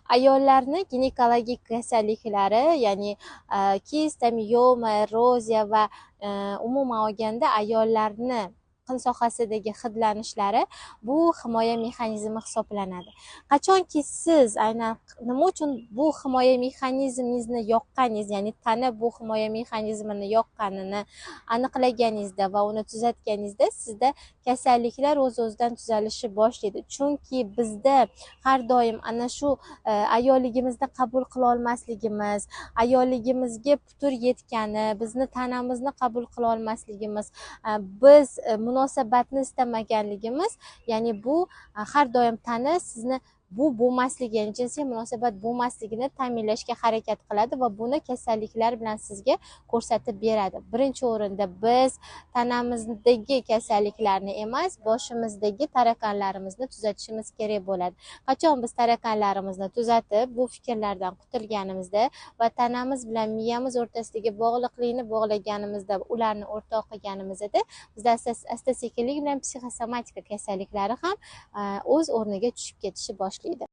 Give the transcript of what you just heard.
ayollarni ginekologik kasalliklari, ya'ni kist, mioma, eroziya va umuman olganda ayollarni qin sohasidagi hidlanishlari bu himoya mexanizmi hisoblanadi. Qachonki siz aynan nima uchun bu himoya mexanizmingizni yoqqaningiz, ya'ni tana bu himoya mexanizmini yoqqanini aniqlaganingizda va uni tuzatganingizda sizda kasalliklar o'z-o'zidan tuzalishni boshlaydi. Chunki bizda har doim ana shu ayolligimizni qabul qila olmasligimiz, ayolligimizga putur yetgani, bizni tanamizni qabul qila olmasligimiz, biz munosabatni istamaganligimiz, ya'ni bu har doim tana sizni bu bo'lmasligi, ya'ni jinsiy munosabat bo'lmasligini ta'minlashga harakat qiladi va buni kasalliklar bilan sizga ko'rsatib beradi. Birinchi o'rinda biz tanamizdagi kasalliklarni emas, boshimizdagi tarakanlarimizni tuzatishimiz kerak bo'ladi. Qachon biz tarakanlarimizni tuzatib, bu fikrlardan qutulganimizda va tanamiz bilan miyamiz o'rtasidagi bog'liqlikni bog'laganimizda, ularni o'rtoq qilganimizda bizda asta-sekinlik bilan psixosomatika kasalliklari ham o'z o'rniga tushib ketishi boshlaydi.